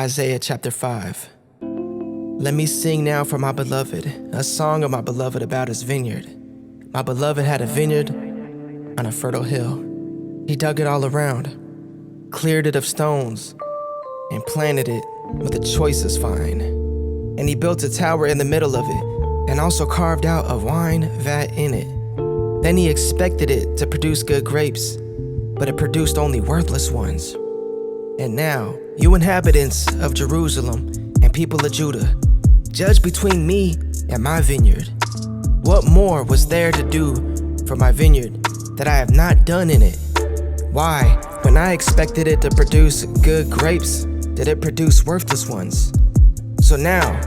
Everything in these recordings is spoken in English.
Isaiah chapter 5. Let me sing now for my beloved, a song of my beloved about his vineyard. My beloved had a vineyard on a fertile hill. He dug it all around, cleared it of stones, and planted it with the choicest vine. And he built a tower in the middle of it, and also carved out a wine vat in it. Then he expected it to produce good grapes, but it produced only worthless ones. And now, you inhabitants of Jerusalem and people of Judah, judge between me and my vineyard. What more was there to do for my vineyard that I have not done in it? Why, when I expected it to produce good grapes, did it produce worthless ones? So now,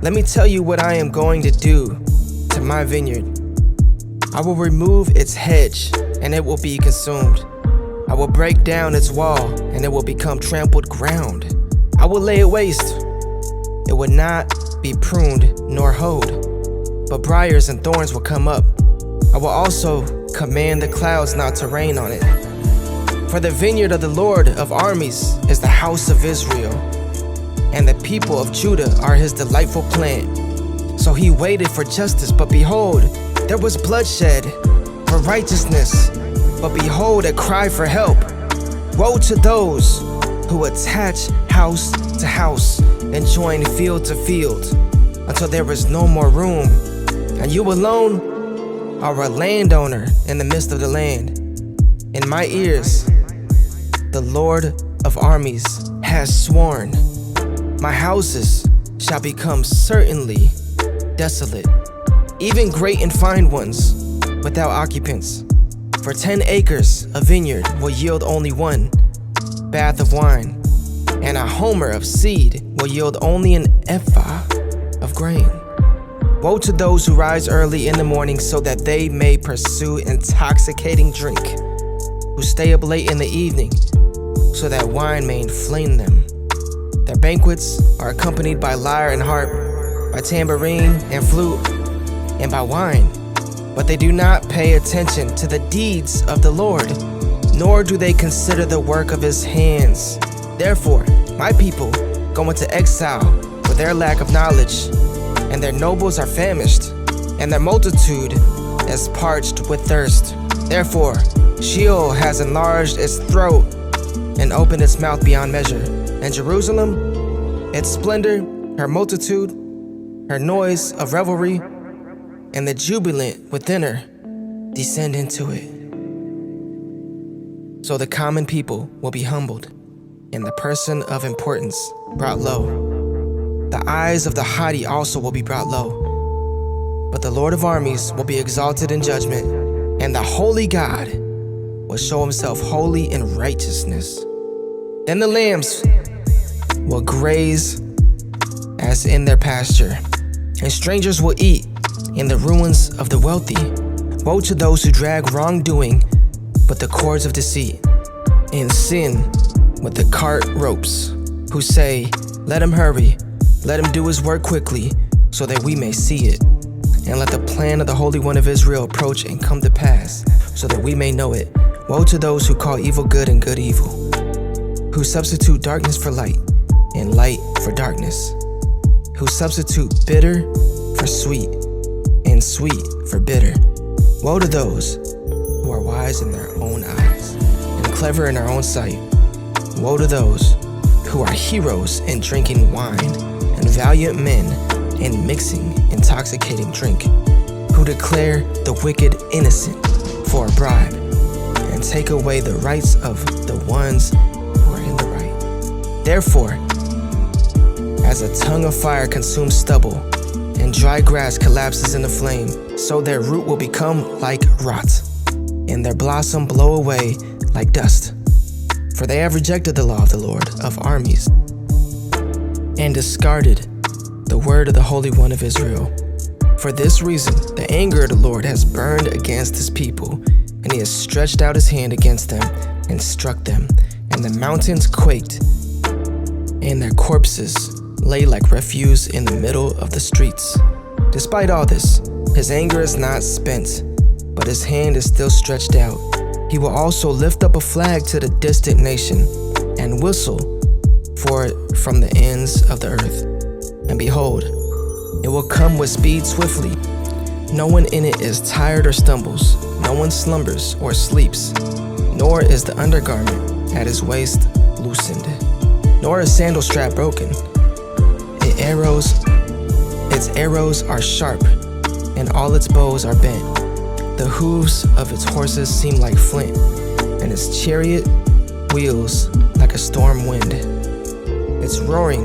let me tell you what I am going to do to my vineyard. I will remove its hedge, and it will be consumed. I will break down its wall, and it will become trampled ground. I will lay it waste. It will not be pruned nor hoed, but briars and thorns will come up. I will also command the clouds not to rain on it. For the vineyard of the Lord of armies is the house of Israel, and the people of Judah are his delightful plant. So he waited for justice, but behold, there was bloodshed, for righteousness, but behold, a cry for help. Woe to those who attach house to house and join field to field, until there is no more room, and you alone are a landowner in the midst of the land. In my ears, the Lord of armies has sworn, my houses shall become certainly desolate, even great and fine ones, without occupants. For 10 acres a vineyard will yield only one bath of wine, and a homer of seed will yield only an ephah of grain. Woe to those who rise early in the morning so that they may pursue intoxicating drink, who stay up late in the evening so that wine may inflame them. Their banquets are accompanied by lyre and harp, by tambourine and flute, and by wine. But they do not pay attention to the deeds of the Lord, nor do they consider the work of his hands. Therefore, my people go into exile for their lack of knowledge, and their nobles are famished, and their multitude is parched with thirst. Therefore, Sheol has enlarged its throat and opened its mouth beyond measure. And Jerusalem, its splendor, her multitude, her noise of revelry, and the jubilant within her descend into it. So the common people will be humbled, and the person of importance brought low. The eyes of the haughty also will be brought low. But the Lord of armies will be exalted in judgment, and the holy God will show himself holy in righteousness. Then the lambs will graze as in their pasture, and strangers will eat in the ruins of the wealthy. Woe to those who drag wrongdoing with the cords of deceit, and sin with the cart ropes, who say, let him hurry, let him do his work quickly, so that we may see it. And let the plan of the Holy One of Israel approach and come to pass, so that we may know it. Woe to those who call evil good and good evil, who substitute darkness for light and light for darkness, who substitute bitter for sweet and sweet for bitter. Woe to those who are wise in their own eyes and clever in their own sight. Woe to those who are heroes in drinking wine and valiant men in mixing intoxicating drink, who declare the wicked innocent for a bribe and take away the rights of the ones who are in the right. Therefore, as a tongue of fire consumes stubble, and dry grass collapses in the flame, so their root will become like rot, and their blossom blow away like dust. For they have rejected the law of the Lord of armies, and discarded the word of the Holy One of Israel. For this reason, the anger of the Lord has burned against his people, and he has stretched out his hand against them and struck them, and the mountains quaked, and their corpses lay like refuse in the middle of the streets. Despite all this, his anger is not spent, but his hand is still stretched out. He will also lift up a flag to the distant nation and whistle for from the ends of the earth. And behold, it will come with speed swiftly. No one in it is tired or stumbles. No one slumbers or sleeps. Nor is the undergarment at his waist loosened, nor a sandal strap broken. Its arrows are sharp, and all its bows are bent. The hooves of its horses seem like flint, and its chariot wheels like a storm wind. Its roaring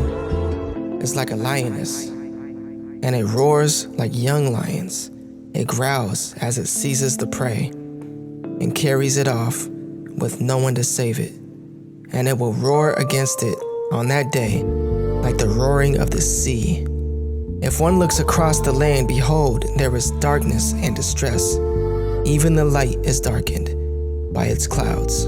is like a lioness, and it roars like young lions. It growls as it seizes the prey and carries it off with no one to save it. And it will roar against it on that day like the roaring of the sea. If one looks across the land, behold, there is darkness and distress. Even the light is darkened by its clouds.